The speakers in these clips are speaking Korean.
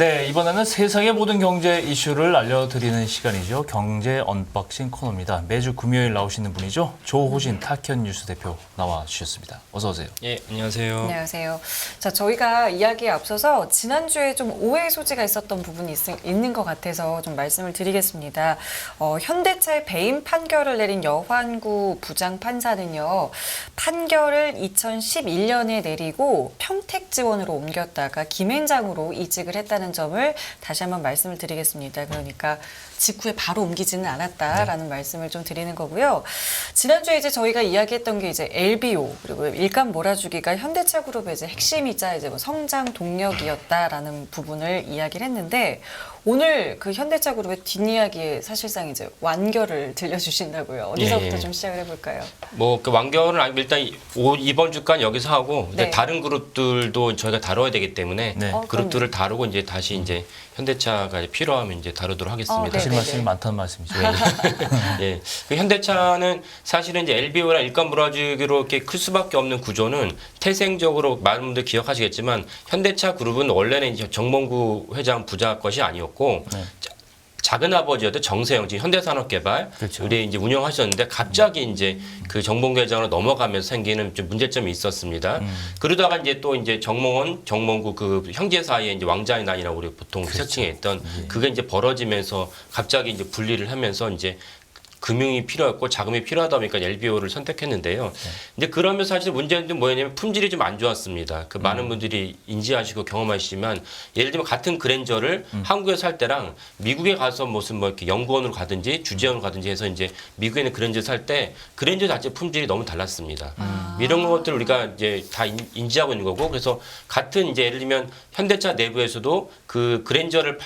네, 이번에는 세상의 모든 경제 이슈를 알려드리는 시간이죠. 경제 언박싱 코너입니다. 매주 금요일 나오시는 분이죠. 조호신 타키언 뉴스 대표 나와주셨습니다. 어서 오세요. 예, 안녕하세요. 안녕하세요. 자, 저희가 이야기에 앞서서 지난주에 좀 오해 소지가 있었던 부분이 있는 것 같아서 좀 말씀을 드리겠습니다. 현대차의 배임 판결을 내린 여환구 부장판사는요, 판결을 2011년에 내리고 평택지원으로 옮겼다가 김앤장으로 이직을 했다는 점을 다시 한번 말씀을 드리겠습니다. 그러니까 직후에 바로 옮기지는 않았다라는 말씀을 좀 드리는 거고요. 지난주에 이제 저희가 이야기했던 게 이제 LBO 그리고 일감 몰아주기가 현대차 그룹의 이제 핵심이자 이제 뭐 성장 동력이었다라는 부분을 이야기를 했는데 오늘 그 현대차 그룹의 뒷이야기에 사실상 이제 완결을 들려주신다고요. 어디서부터 좀 시작을 해볼까요? 뭐 그 완결은 일단 이번 주간 여기서 하고 네. 다른 그룹들도 저희가 다뤄야 되기 때문에 네. 그룹들을 다루고 이제 다시 이제 현대차가 필요하면 이제 다루도록 하겠습니다. 하실 네네네. 말씀이 많다는 말씀이죠. 예, 그 현대차는 사실은 이제 LBO랑 일감 몰아주기로 이렇게 클 수밖에 없는 구조는 태생적으로 많은 분들 기억하시겠지만 현대차 그룹은 원래는 이제 정몽구 회장 부자 것이 아니었고 네. 작은 아버지였던 정세영 지금 현대산업개발 그렇죠. 우리 이제 운영하셨는데 갑자기 이제 그 정몽구 회장으로 넘어가면서 생기는 좀 문제점이 있었습니다. 그러다가 이제 또 이제 정몽원, 정몽구 그 형제 사이에 이제 왕자의 난이라고 우리 보통 세칭에 있던 그게 이제 벌어지면서 갑자기 이제 분리를 하면서 이제 금융이 필요했고 자금이 필요하다 보니까 LBO를 선택했는데요. 근데 그러면서 사실 문제는 뭐냐면 품질이 좀 안 좋았습니다. 그 많은 분들이 인지하시고 경험하시지만 예를 들면 같은 그랜저를 한국에서 살 때랑 미국에 가서 무슨 뭐 이렇게 연구원으로 가든지 주재원으로 가든지 해서 이제 미국에 있는 그랜저 살 때 그랜저 자체 품질이 너무 달랐습니다. 이런 것들 우리가 이제 다 인지하고 있는 거고 그래서 같은 이제 예를 들면 현대차 내부에서도 그 그랜저를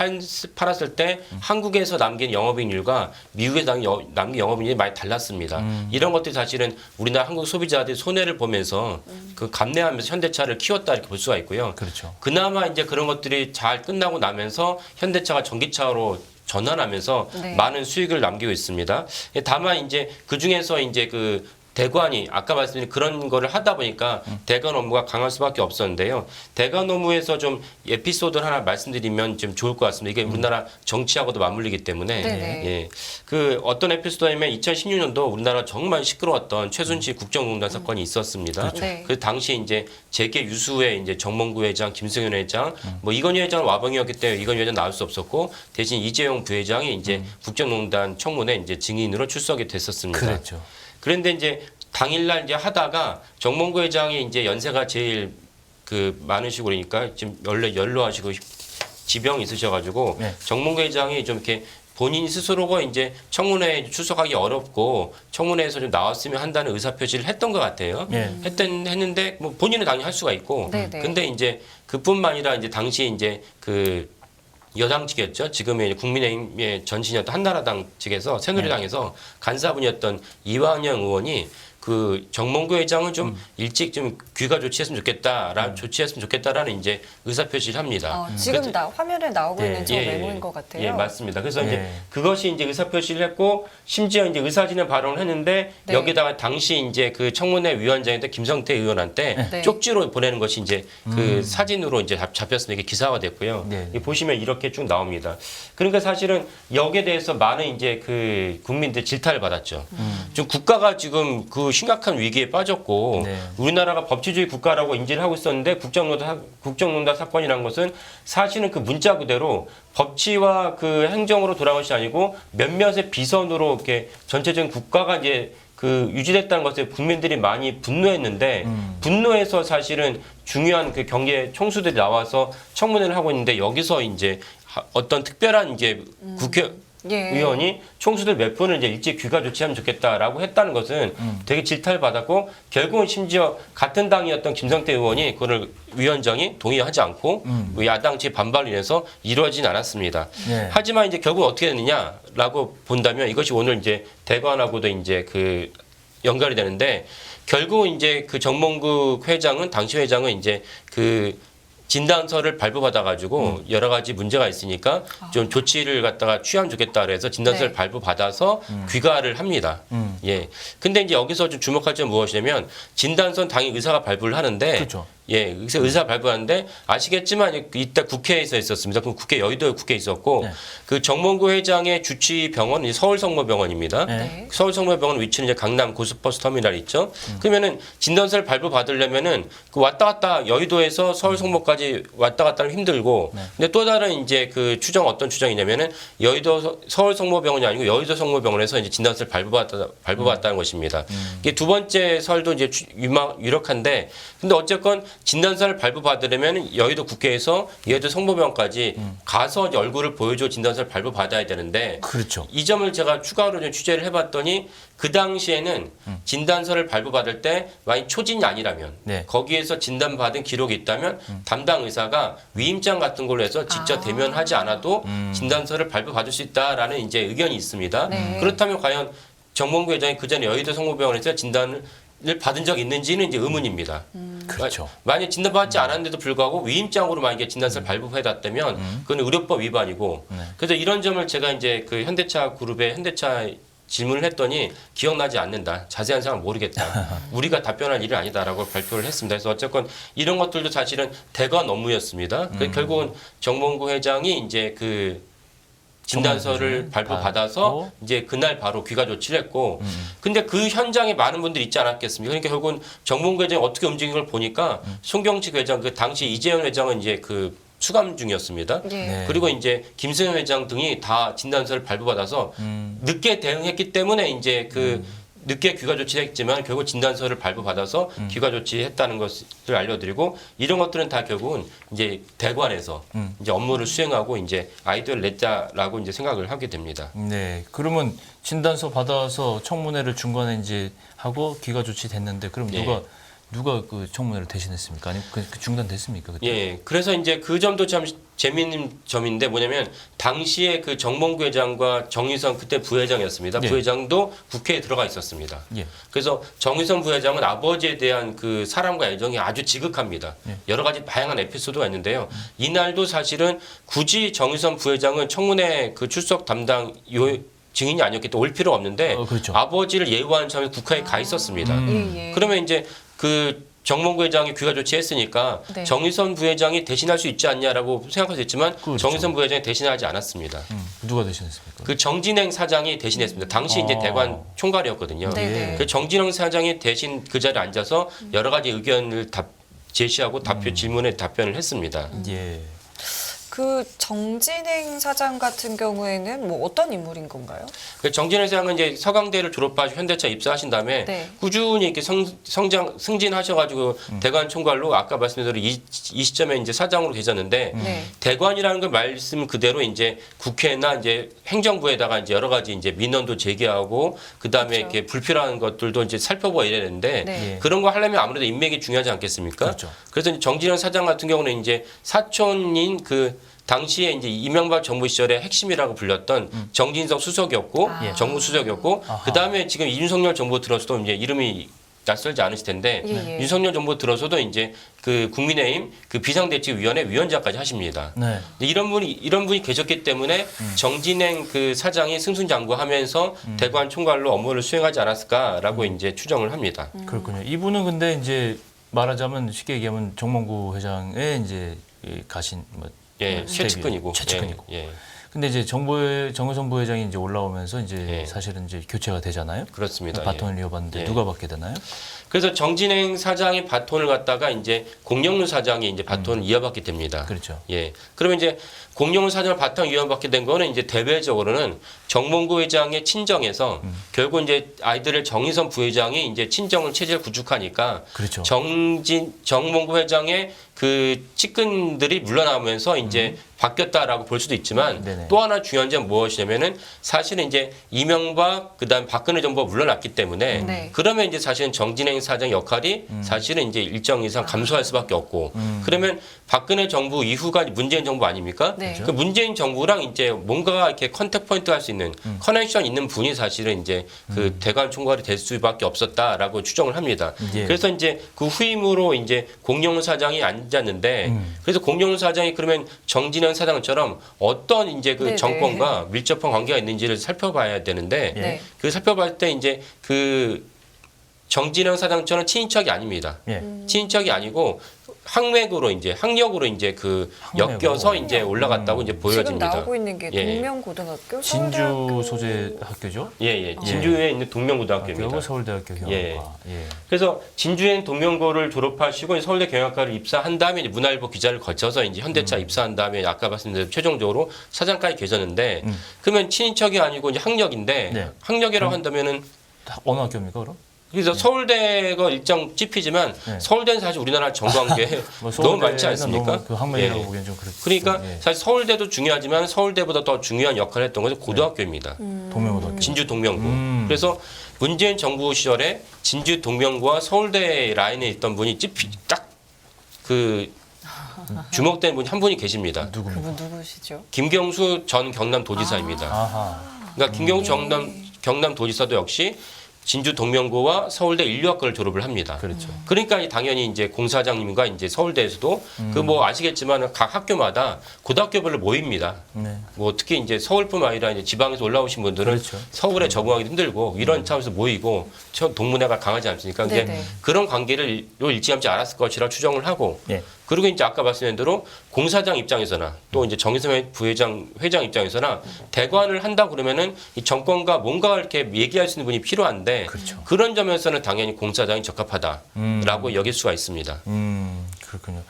팔았을 때 한국에서 남긴 영업이익률과 미국에서 남긴 영업이익률이 많이 달랐습니다. 이런 것들이 사실은 우리나라 한국 소비자들이 손해를 보면서 그 감내하면서 현대차를 키웠다 이렇게 볼 수가 있고요. 그렇죠. 그나마 이제 그런 것들이 잘 끝나고 나면서 현대차가 전기차로 전환하면서 네. 많은 수익을 남기고 있습니다. 다만 이제 그 중에서 이제 그 대관이 아까 말씀드린 그런 거를 하다 보니까 대관 업무가 강할 수밖에 없었는데요. 대관 업무에서 좀 에피소드를 하나 말씀드리면 좀 좋을 것 같습니다. 이게 우리나라 정치하고도 맞물리기 때문에 네네. 예. 그 어떤 에피소드냐면 2016년도 우리나라 정말 시끄러웠던 최순실 국정농단 사건이 있었습니다. 그렇죠. 네. 그 당시 이제 재계 유수의 이제 정몽구 회장, 김승현 회장, 뭐 이건희 회장은 와봉이었기 때문에 이건희 회장 나올 수 없었고 대신 이재용 부회장이 이제 국정농단 청문회 이제 증인으로 출석이 됐었습니다. 그랬죠. 그런데 이제 당일날 이제 하다가 정몽구 회장이 이제 연세가 제일 그 많으시고 그러니까 지금 원래 연로하시고 지병이 있으셔가지고 네. 정몽구 회장이 좀 이렇게 본인 스스로가 이제 청문회에 출석하기 어렵고 청문회에서 좀 나왔으면 한다는 의사표시를 했던 것 같아요. 했는데 뭐 본인은 당연히 할 수가 있고, 네네. 근데 이제 그뿐만 아니라 이제 당시 이제 그 여당 측이었죠. 지금의 국민의힘의 전신이었던 한나라당 측에서 새누리당에서 간사분이었던 이완영 의원이 그 정몽구 회장은 좀 일찍 좀 귀가 조치했으면 좋겠다라는 이제 의사표시를 합니다. 지금 화면에 나오고 있는 저 예, 메모인 것 같아요. 예, 맞습니다. 그래서 예. 이제 그것이 이제 의사표시를 했고 심지어 이제 의사진행 발언을 했는데 네. 여기다가 당시 이제 그 청문회 위원장이었던 김성태 의원한테 네. 쪽지로 보내는 것이 이제 그 사진으로 이제 잡혔습니다. 이게 기사화 됐고요. 네. 이 보시면 이렇게 쭉 나옵니다. 그러니까 사실은 여기에 대해서 많은 이제 그 국민들 질타를 받았죠. 지금 국가가 지금 그 심각한 위기에 빠졌고 네. 우리나라가 법치주의 국가라고 인지를 하고 있었는데 국정농단 사건이라는 것은 사실은 그 문자 그대로 법치와 그 행정으로 돌아온 것이 아니고 몇몇의 비선으로 이렇게 전체적인 국가가 이제 그 유지됐다는 것에 국민들이 많이 분노했는데 분노해서 사실은 중요한 그 경계 총수들이 나와서 청문회를 하고 있는데 여기서 이제 어떤 특별한 이제 의원이 총수들 몇 분을 이제 일찍 귀가 조치하면 좋겠다라고 했다는 것은 되게 질타를 받았고 결국은 심지어 같은 당이었던 김성태 의원이 그거를 위원장이 동의하지 않고 야당 측의 반발로 인해서 이루어지진 않았습니다. 네. 하지만 이제 결국 어떻게 됐느냐라고 본다면 이것이 오늘 이제 대관하고도 이제 그 연결이 되는데 결국 이제 그 정몽구 회장은 당시 회장은 이제 그 진단서를 발부받아가지고 여러 가지 문제가 있으니까 좀 조치를 갖다가 취하면 좋겠다 그래서 진단서를 네. 발부받아서 귀가를 합니다. 예. 근데 이제 여기서 좀 주목할 점은 무엇이냐면 진단서는 당연히 의사가 발부를 하는데 그렇죠. 예, 의사 발부하는데 아시겠지만 이때 국회에서 있었습니다. 그럼 국회 여의도 국회에 있었고 네. 그 정몽구 회장의 주치 병원은 서울성모병원입니다. 네. 서울성모병원 위치는 이제 강남 고속버스 터미널 있죠. 그러면은 진단서를 발부 받으려면은 그 왔다 갔다 여의도에서 서울성모까지 왔다 갔다 하면 힘들고 근데 또 다른 이제 그 추정 어떤 추정이냐면은 여의도 서울성모병원이 아니고 여의도 성모병원에서 이제 진단서를 발부받았다는 것입니다. 이게 두 번째 설도 이제 유력한데 근데 어쨌건 진단서를 발부받으려면 여의도 국회에서 여의도 성모병원까지 가서 이제 얼굴을 보여줘 진단서를 발부받아야 되는데 그렇죠. 이 점을 제가 추가로 좀 취재를 해봤더니 그 당시에는 진단서를 발부받을 때 만약 초진이 아니라면 네. 거기에서 진단받은 기록이 있다면 담당 의사가 위임장 같은 걸로 해서 직접 대면하지 않아도 진단서를 발부받을 수 있다라는 이제 의견이 있습니다. 네. 그렇다면 과연 정몽구 회장이 그 전에 여의도 성모병원에서 진단을 받은 적이 있는지는 이제 의문입니다. 그렇죠. 만약 진단받지 않았는데도 불구하고 위임장으로 만약에 진단서를 발부해놨다면 그건 의료법 위반이고 그래서 이런 점을 제가 이제 그 현대차 그룹의 현대차 질문을 했더니 기억나지 않는다. 자세한 사항을 모르겠다. 우리가 답변할 일이 아니다라고 발표를 했습니다. 그래서 어쨌건 이런 것들도 사실은 대관 업무였습니다. 결국은 정몽구 회장이 이제 그 진단서를 발부받아서 이제 그날 바로 귀가 조치를 했고 근데 그 현장에 많은 분들이 있지 않았겠습니까? 그러니까 결국은 정몽구 회장이 어떻게 움직인 걸 보니까 송경식 회장 그 당시 이재현 회장은 이제 그 수감 중이었습니다. 예. 네. 그리고 이제 김승현 회장 등이 다 진단서를 발부받아서 늦게 대응했기 때문에 이제 그 늦게 귀가 조치했지만 결국 진단서를 발부받아서 귀가 조치했다는 것을 알려드리고 이런 것들은 다 결국은 이제 대관에서 이제 업무를 수행하고 이제 아이디어를 냈다라고 이제 생각을 하게 됩니다. 네. 그러면 진단서 받아서 청문회를 중간에 이제 하고 귀가 조치됐는데 그럼 예. 누가 그 청문회를 대신했습니까? 아니면 그 중단됐습니까? 그때? 예, 그래서 이제 그 점도 참 재미있는 점인데 뭐냐면 당시에 그 정몽구 회장과 정의선 그때 부회장이었습니다. 예. 부회장도 국회에 들어가 있었습니다. 예. 그래서 정의선 부회장은 아버지에 대한 그 사랑과 애정이 아주 지극합니다. 예. 여러 가지 다양한 에피소드가 있는데요. 이날도 사실은 굳이 정의선 부회장은 청문회 그 출석 담당 증인이 아니었기 때문에 올 필요가 없는데 그렇죠. 아버지를 예우하는 차원에서 국회에 가 있었습니다. 예, 예. 그러면 이제 그 정몽구 회장이 귀가 조치했으니까 네. 정의선 부회장이 대신할 수 있지 않냐라고 생각할 수 있지만 그렇죠. 정의선 부회장이 대신하지 않았습니다. 누가 대신했습니까? 그 정진행 사장이 대신했습니다. 당시 이제 대관 총괄이었거든요. 네네. 그 정진행 사장이 대신 그 자리에 앉아서 여러 가지 의견을 제시하고 질문에 답변을 했습니다. 예. 그 정진행 사장 같은 경우에는 뭐 어떤 인물인 건가요? 그 정진행 사장은 이제 서강대를 졸업하시고 현대차 입사하신 다음에 네. 꾸준히 이렇게 승진하셔가지고 대관 총괄로 아까 말씀드린 대로 이 시점에 이제 사장으로 계셨는데 네. 대관이라는 걸 말씀 그대로 이제 국회나 이제 행정부에다가 이제 여러 가지 이제 민원도 제기하고 그 다음에 그렇죠. 이렇게 불필요한 것들도 이제 살펴보고 이래야 되는데 네. 예. 그런 거 하려면 아무래도 인맥이 중요하지 않겠습니까? 그렇죠. 그래서 이제 정진영 사장 같은 경우는 이제 사촌인 그 당시에 이제 이명박 정부 시절에 핵심이라고 불렸던 정진석 수석이었고 예. 정무 수석이었고 그 다음에 지금 윤석열 정부 들어서도 이제 이름이 낯설지 않으실 텐데 예. 윤석열 정부 들어서도 이제 그 국민의힘 그 비상대책위원회 위원장까지 하십니다. 네. 이런 분이 계셨기 때문에 정진행 그 사장이 승승장구하면서 대관 총괄로 업무를 수행하지 않았을까라고 이제 추정을 합니다. 그렇군요. 이분은 근데 이제 말하자면 쉽게 얘기하면 정몽구 회장의 이제 가신 뭐 예, 최측근이고. 최측근이고. 예, 예. 근데 이제 정의선 부회장이 이제 올라오면서 이제 예. 사실은 이제 교체가 되잖아요. 그렇습니다. 바톤을 이어받는데 예. 누가 받게 되나요? 그래서 정진행 사장이 바톤을 갖다가 이제 공영훈 사장이 이제 바톤을 이어받게 됩니다. 그렇죠. 예. 그러면 이제 공영훈 사장을 바탕 이어받게 된 거는 이제 대외적으로는 정몽구 회장의 친정에서 결국 이제 아이들의 정의선 부회장이 이제 친정을 체제를 구축하니까 그렇죠. 정몽구 회장의 그 측근들이 물러나면서 이제 바뀌었다라고 볼 수도 있지만 네네. 또 하나 중요한 점은 무엇이냐면은 사실은 이제 이명박 그다음 박근혜 정부가 물러났기 때문에 네. 그러면 이제 사실은 정진행 사장 역할이 사실은 이제 일정 이상 감소할 수밖에 없고 그러면 박근혜 정부 이후가 문재인 정부 아닙니까? 네. 그 문재인 정부랑 이제 뭔가 이렇게 컨택 포인트 할 수 있는 커넥션 있는 분이 사실은 이제 그 대관 총괄이 될 수밖에 없었다라고 추정을 합니다. 예. 그래서 이제 그 후임으로 이제 공영훈 사장이 앉았는데 그래서 공영훈 사장이 그러면 정진영 사장처럼 어떤 이제 그 네네. 정권과 밀접한 관계가 있는지를 살펴봐야 되는데 네. 그 살펴볼 때 이제 그 정진영 사장처럼 친인척이 아닙니다. 예. 친인척이 아니고 항력으로 이제 그 항력으로. 엮여서 이제 올라갔다고 이제 지금 보여집니다. 나오고 있는 게 예. 동명고등학교, 진주 서울대학교. 소재 학교죠? 예. 진주에 있는 동명고등학교입니다. 그리고 서울대학교 경영과. 예. 그래서 진주엔 동명고를 졸업하시고 서울대 경영학과를 입사한 다음에 이제 문화일보 기자를 거쳐서 이제 현대차 입사한 다음에 아까 말씀드린 최종적으로 사장까지 계셨는데 그러면 친인척이 아니고 이제 학력인데 네. 학력이라고 한다면은 어느 학교입니까, 그럼? 그래서 서울대가 일정 찝히지만 네. 서울대는 사실 우리나라 정관계 뭐 너무 많지 서울대는 않습니까? 너무 그 학문이라고 예. 보기엔 좀 그렇죠. 그러니까 예. 사실 서울대도 중요하지만 서울대보다 더 중요한 역할을 했던 것은 고등학교입니다. 동명고등학교. 진주 동명고. 그래서 문재인 정부 시절에 진주 동명고와 서울대 라인에 있던 분이 딱그 주목된 분이 한 분이 계십니다. 누굽니까? 그분 누구시죠? 김경수 전 경남도지사입니다. 아하. 그러니까 김경수 경남도지사도 역시 진주 동명고와 서울대 인류학과를 졸업을 합니다. 그렇죠. 그러니까 당연히 이제 공사장님과 이제 서울대에서도 그 뭐 아시겠지만 각 학교마다 고등학교별로 모입니다. 네. 뭐 특히 이제 서울뿐만 아니라 이제 지방에서 올라오신 분들은 그렇죠. 서울에 적응하기 힘들고 이런 차원에서 모이고 동문회가 강하지 않습니까? 이제 네네. 그런 관계를 일찌감치 알았을 것이라 추정을 하고 예. 그리고 이제 아까 말씀드린 대로 공사장 입장에서나 또 이제 정의선 회장 입장에서나 대관을 한다 그러면은 이 정권과 뭔가 이렇게 얘기할 수 있는 분이 필요한데 그렇죠. 그런 점에서는 당연히 공사장이 적합하다라고 여길 수가 있습니다. 그렇군요.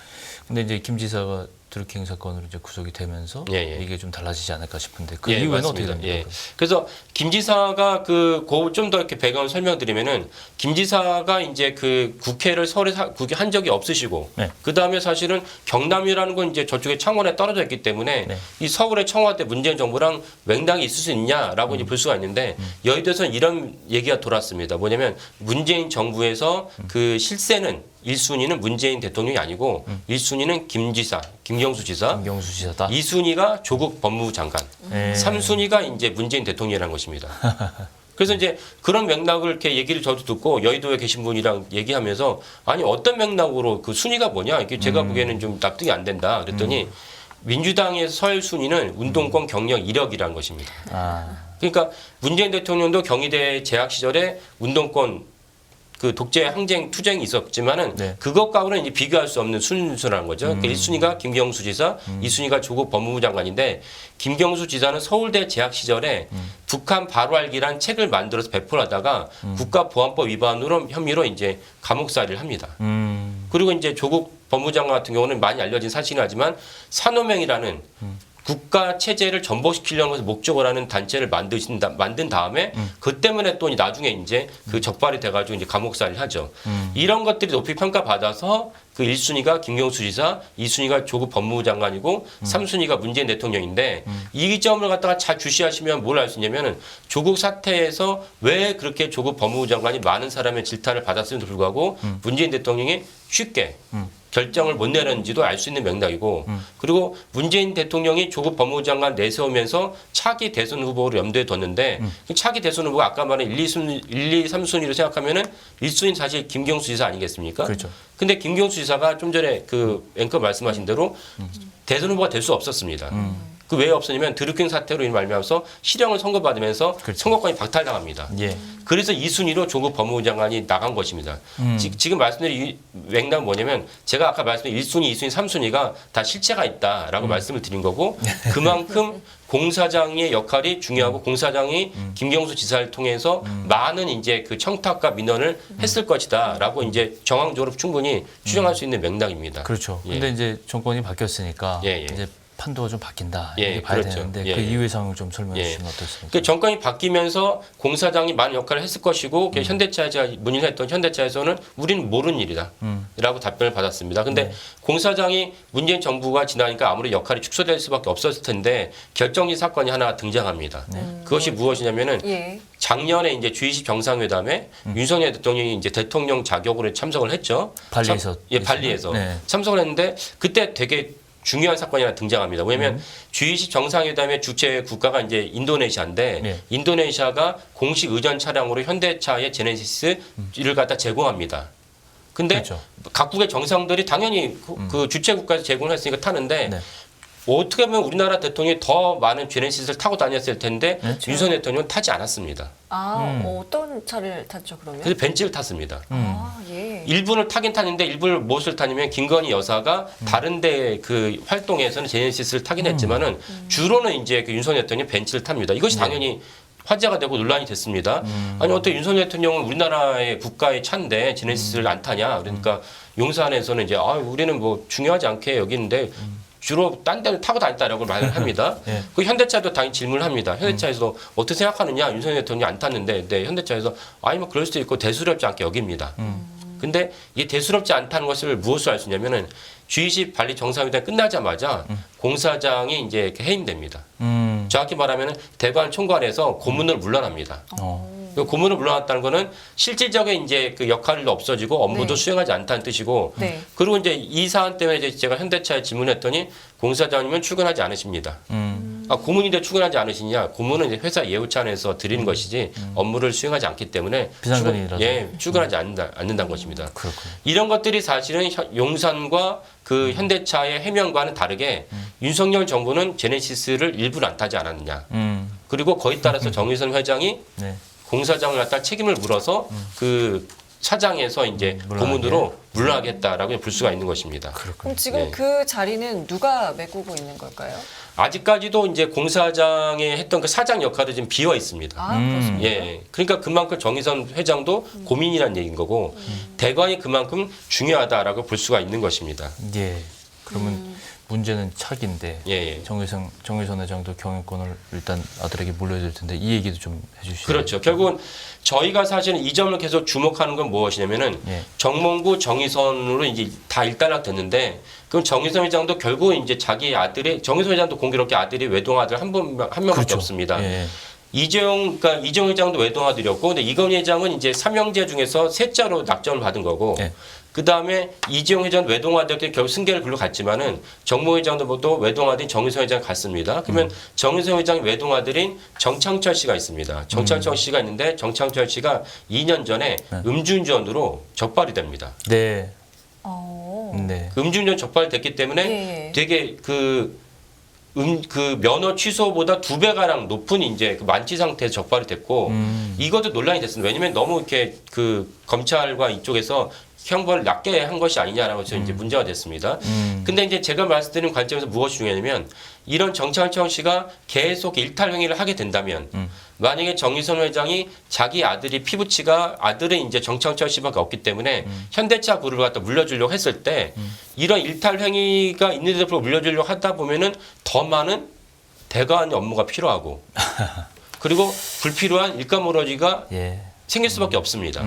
근데 이제 김 지사가 드루킹 사건으로 이제 구속이 되면서 예. 이게 좀 달라지지 않을까 싶은데 그 예, 이후에는 맞습니다. 어떻게 됩니까? 예. 그래서 김 지사가 좀 더 이렇게 배경을 설명드리면은 김 지사가 이제 그 국회를 서울에 국회 한 적이 없으시고 네. 그 다음에 사실은 경남이라는 건 이제 저쪽에 창원에 떨어져 있기 때문에 네. 이 서울의 청와대 문재인 정부랑 맥락이 있을 수 있냐라고 이제 볼 수가 있는데 여의도에서는 이런 얘기가 돌았습니다. 뭐냐면 문재인 정부에서 그 실세는 1순위는 문재인 대통령이 아니고 1순위는 김 지사, 김경수 지사, 김경수 지사다. 2순위가 조국 법무부 장관, 예. 3순위가 이제 문재인 대통령이라는 것입니다. 그래서 이제 그런 맥락을 이렇게 얘기를 저도 듣고 여의도에 계신 분이랑 얘기하면서 아니 어떤 맥락으로 그 순위가 뭐냐 이게 제가 보기에는 좀 납득이 안 된다 그랬더니 민주당의 서열 순위는 운동권 경력 이력이라는 것입니다. 아, 그러니까 문재인 대통령도 경희대 재학 시절에 운동권 그 독재 항쟁 투쟁이 있었지만은 네. 그것과는 이제 비교할 수 없는 순수라는 거죠. 그러니까 1순위가 김경수 지사, 2순위가 조국 법무부 장관인데 김경수 지사는 서울대 재학 시절에 북한 바로 알기란 책을 만들어서 배포를 하다가 국가보안법 위반으로 혐의로 이제 감옥살이를 합니다. 그리고 이제 조국 법무부 장관 같은 경우는 많이 알려진 사실이긴 하지만 산호맹이라는 국가 체제를 전복시키려는 것을 목적으로 하는 단체를 만든 다음에 그 때문에 또 나중에 이제 그 적발이 돼가지고 이제 감옥살이를 하죠. 이런 것들이 높이 평가받아서 그 1순위가 김경수 지사, 2순위가 조국 법무부 장관이고 3순위가 문재인 대통령인데 이 점을 갖다가 잘 주시하시면 뭘 알 수 있냐면은 조국 사태에서 왜 그렇게 조국 법무부 장관이 많은 사람의 질타를 받았음에도 불구하고 문재인 대통령이 쉽게 결정을 못 내렸는지도 알 수 있는 맥락이고 그리고 문재인 대통령이 조국 법무부 장관 내세우면서 차기 대선 후보를 염두에 뒀는데 그 차기 대선 후보가 아까 말한 1, 2, 3순위로 생각하면은 1순위는 사실 김경수 지사 아니겠습니까? 그렇죠. 근데 김경수 지사가 좀 전에 그 앵커 말씀하신 대로 대선 후보가 될 수 없었습니다. 그 왜 없었냐면 드루킹 사태로 인해 말미암아서 실형을 선고받으면서 그렇죠. 선거권이 박탈당합니다. 예. 그래서 2순위로 조국 법무부 장관이 나간 것입니다. 지금 말씀드린 이 맥락은 뭐냐면 제가 아까 말씀드린 1순위, 2순위, 3순위가 다 실체가 있다라고 말씀을 드린 거고 그만큼 공사장의 역할이 중요하고 공사장이 김경수 지사를 통해서 많은 이제 그 청탁과 민원을 했을 것이다라고 이제 정황적으로 충분히 추정할 수 있는 맥락입니다. 그렇죠. 예. 근데 이제 정권이 바뀌었으니까 예, 예. 이제 판도가 좀 바뀐다. 예, 이렇게 봐야 그렇죠. 되는데 예, 그 예. 이후의 상황을 좀 설명해 예. 주시면 어떻습니까? 그 정권이 바뀌면서 공사장이 많은 역할을 했을 것이고 현대차에 제가 문의를 했던 현대차에서는 우리는 모르는 일이다 라고 답변을 받았습니다. 근데 공사장이 문재인 정부가 지나니까 아무리 역할이 축소될 수밖에 없었을 텐데 결정적 사건이 하나 등장합니다. 그것이 무엇이냐면은 예. 작년에 이제 G20 정상회담에 윤석열 대통령이 이제 대통령 자격으로 참석을 했죠. 발리에서 예, 발리에서 네. 참석을 했는데 그때 되게 중요한 사건이 하나 등장합니다. 왜냐하면 G20 정상회담의 주체 국가가 이제 인도네시아인데 네. 인도네시아가 공식 의전 차량으로 현대차의 제네시스를 갖다 제공합니다. 근데 그렇죠. 각국의 정상들이 당연히 그 주체 국가에서 제공을 했으니까 타는데 네. 어떻게 보면 우리나라 대통령이 더 많은 제네시스를 타고 다녔을 텐데 그렇죠. 윤석열 대통령은 타지 않았습니다. 어떤 차를 탔죠 그러면? 그래서 벤츠를 탔습니다. 아, 예. 일부는 타긴 탔는데 일부를 무엇을 타냐면 김건희 여사가 다른데 그 활동에서는 제네시스를 타긴 했지만은 주로는 이제 그 윤석열 대통령이 벤츠를 탑니다. 이것이 당연히 화제가 되고 논란이 됐습니다. 아니 어떻게 윤석열 대통령은 우리나라의 국가의 차인데 제네시스를 안 타냐? 그러니까 용산에서는 이제 우리는 뭐 중요하지 않게 여기는데 주로 딴 데를 타고 다녔다라고 말을 합니다. 예. 그 현대차도 당연히 질문을 합니다. 현대차에서 어떻게 생각하느냐? 윤석열 대통령이 안 탔는데, 네, 현대차에서 아니 뭐 그럴 수도 있고 대수롭지 않게 여깁니다. 근데 이게 대수롭지 않다는 것을 무엇으로 알 수 있냐면은 G20 발리 정상회담 끝나자마자 공사장이 이제 이렇게 해임됩니다. 정확히 말하면은 대관 총괄에서 고문을 물러납니다. 그 고문을 물러났다는 거는 실질적인 이제 그 역할도 없어지고 업무도 네. 수행하지 않다는 뜻이고 네. 그리고 이제 이 사안 때문에 이제 제가 현대차에 질문했더니 공사장님은 출근하지 않으십니다. 고문인데 출근하지 않으시냐? 고문은 이제 회사 예우차 안에서 드리는 것이지 업무를 수행하지 않기 때문에 비상근이라서. 출근하지 않는다는 것입니다. 그렇군요. 이런 것들이 사실은 용산과 그 현대차의 해명과는 다르게 윤석열 정부는 제네시스를 일부러 안 타지 않았느냐. 그리고 거기에 따라서 정의선 회장이 네. 공사장을 갖다 책임을 물어서 그 차장에서 이제 물러나게. 고문으로 물러나겠다라고 볼 수가 있는 것입니다. 그럼 지금 네. 그 자리는 누가 메꾸고 있는 걸까요? 아직까지도 이제 공사장에 했던 그 사장 역할이 지금 비어 있습니다. 아, 그렇습니까? 예, 그러니까 그만큼 정의선 회장도 고민이라는 얘기인 거고 대관이 그만큼 중요하다라고 볼 수가 있는 것입니다. 예. 그러면 문제는 차기인데 예, 예. 정의선 회장도 경영권을 일단 아들에게 물려줄 텐데 이 얘기도 좀 해주시죠. 그렇죠. 결국은 저희가 사실은 이 점을 계속 주목하는 건 무엇이냐면은 예. 정몽구, 정의선으로 이제 다 일단락 됐는데 그럼 정의선 회장도 결국 이제 자기 아들이 정의선 회장도 공교롭게 아들이 외동 아들 한 명밖에 그렇죠. 없습니다. 예. 이재용 회장도 외동 아들이었고, 근데 이건희 회장은 이제 삼형제 중에서 셋째로 낙점을 받은 거고, 예. 그 다음에 이재용 회장 외동 아들이 결국 승계를 글로 갔지만은 정모 회장도 또 외동 아들인 정의선 회장 갔습니다. 그러면 정의선 회장 외동 아들인 정창철 씨가 있습니다. 정창철 씨가 있는데 정창철 씨가 2년 전에 음주운전으로 적발이 됩니다. 네. 네. 네. 음주운전 적발이 됐기 때문에 예. 되게 그 면허 취소보다 2배가량 높은 이제 그 만취 상태에서 적발이 됐고 이것도 논란이 됐습니다. 왜냐면 너무 이렇게 그 검찰과 이쪽에서 형벌을 낮게 한 것이 아니냐라고 해서 이제 문제가 됐습니다. 근데 이제 제가 말씀드린 관점에서 무엇이 중요하냐면 이런 정창철 씨가 계속 일탈 행위를 하게 된다면 만약에 정의선 회장이 자기 아들이 피부치가 아들은 이제 정창철 씨밖에 없기 때문에 현대차 그룹을 갖다 물려주려고 했을 때 이런 일탈 행위가 있는데도 불구하고 물려주려고 하다 보면은 더 많은 대관 업무가 필요하고 그리고 불필요한 일감오러지가 예. 생길 수밖에 없습니다.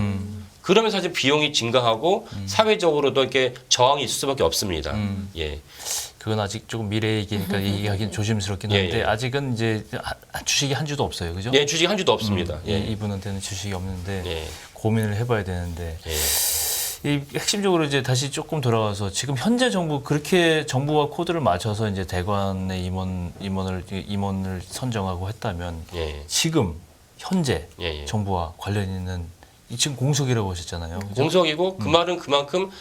그러면 사실 비용이 증가하고 사회적으로도 이렇게 저항이 있을 수밖에 없습니다. 예. 그건 아직 조금 미래 얘기니까 얘기하기는 조심스럽긴 예, 한데 예. 아직은 이제 주식이 한 주도 없어요, 그죠? 예, 주식 한 주도 없습니다. 예. 이분한테는 주식이 없는데 예. 고민을 해봐야 되는데 예. 이 핵심적으로 이제 다시 조금 돌아가서 지금 현재 정부 그렇게 정부와 코드를 맞춰서 이제 대관의 임원을 선정하고 했다면 예. 지금 현재 예, 예. 정부와 관련 있는 지금 공석이라고 하셨잖아요. 그죠? 공석이고 그 말은 그만큼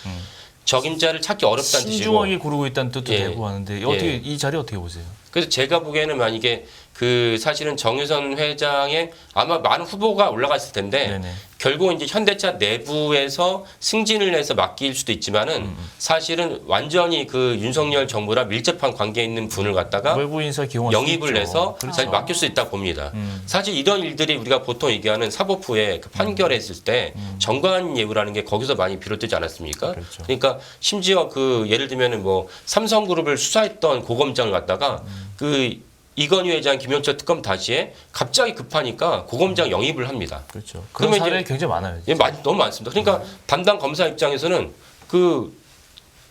적임자를 찾기 어렵다는 뜻이고. 신중하게 고르고 있다는 뜻도 예. 되고 하는데 어떻게 예. 이 자리 어떻게 보세요? 그래서 제가 보기에는 만약에 그 사실은 정유선 회장의 아마 많은 후보가 올라갔을 텐데 네네. 결국 이제 현대차 내부에서 승진을 해서 맡길 수도 있지만은 사실은 완전히 그 윤석열 정부랑 밀접한 관계에 있는 분을 갖다가 외부 인사 기용할 영입을 수 있죠. 해서 그렇죠. 사실 맡길 수 있다 봅니다. 사실 이런 일들이 우리가 보통 얘기하는 사법부에 그 판결했을 때 정관 예우라는 게 거기서 많이 비롯되지 않았습니까? 그렇죠. 그러니까 심지어 그 예를 들면은 뭐 삼성그룹을 수사했던 고검장을 갖다가 그 이건희 회장, 김영철 특검 다시에 갑자기 급하니까 고검장 영입을 합니다. 그렇죠. 그런 그러면 사례 이제- 굉장히 많아요. 예, 너무 많습니다. 그러니까 담당 검사 입장에서는 그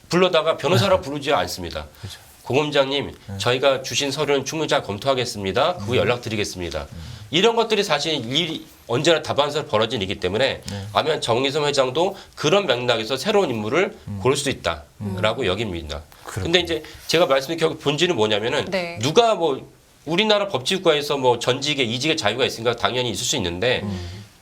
불러다가 변호사라 부르지 않습니다. 그렇죠. 고검장님, 저희가 주신 서류는 충분히 잘 검토하겠습니다. 그 후에 연락드리겠습니다. 이런 것들이 사실 일이 언제나 다반사로 벌어진 일이기 때문에 아마 정의선 회장도 그런 맥락에서 새로운 인물을 고를 수 있다라고 여깁니다. 근데 이제 제가 말씀드린 결국 본질은 뭐냐면은 네. 누가 뭐 우리나라 법치국가에서 뭐 전직에 이직의 자유가 있으니까 당연히 있을 수 있는데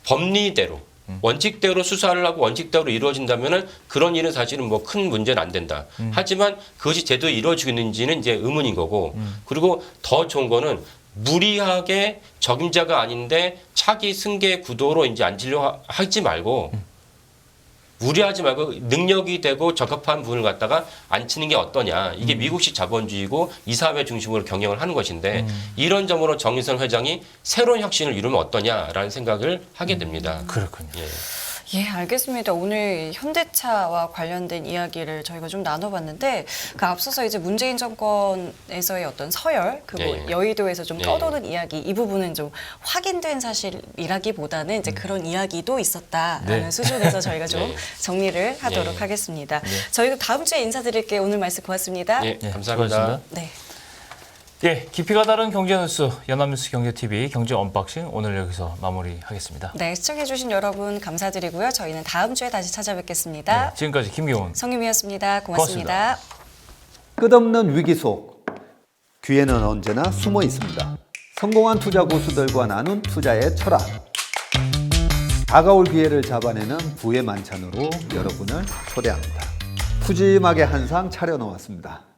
법리대로 원칙대로 수사를 하고 원칙대로 이루어진다면은 그런 일은 사실은 뭐 큰 문제는 안 된다. 하지만 그것이 제대로 이루어지고 있는지는 이제 의문인 거고 그리고 더 좋은 거는 무리하게 적임자가 아닌데 차기 승계 구도로 이제 앉히려고 하지 말고 무리하지 말고 능력이 되고 적합한 분을 갖다가 앉히는 게 어떠냐. 이게 미국식 자본주의고 이사회 중심으로 경영을 하는 것인데 이런 점으로 정의선 회장이 새로운 혁신을 이루면 어떠냐라는 생각을 하게 됩니다. 그렇군요. 예. 예, 알겠습니다. 오늘 현대차와 관련된 이야기를 저희가 좀 나눠봤는데 그 앞서서 이제 문재인 정권에서의 어떤 서열, 그리고 예. 여의도에서 좀 예. 떠도는 이야기, 이 부분은 좀 확인된 사실이라기보다는 이제 그런 이야기도 있었다라는 네. 수준에서 저희가 좀 네. 정리를 하도록 예. 하겠습니다. 저희가 다음 주에 인사드릴게요. 오늘 말씀 고맙습니다. 예, 예, 감사합니다. 수고하셨습니다. 네. 예, 깊이가 다른 경제 뉴스 연합뉴스 경제TV 경제 언박싱 오늘 여기서 마무리하겠습니다. 네, 시청해주신 여러분 감사드리고요. 저희는 다음 주에 다시 찾아뵙겠습니다. 네, 지금까지 김경훈. 성유미였습니다. 고맙습니다. 끝없는 위기 속 기회는 언제나 숨어 있습니다. 성공한 투자 고수들과 나눈 투자의 철학. 다가올 기회를 잡아내는 부의 만찬으로 여러분을 초대합니다. 푸짐하게 한 상 차려놓았습니다.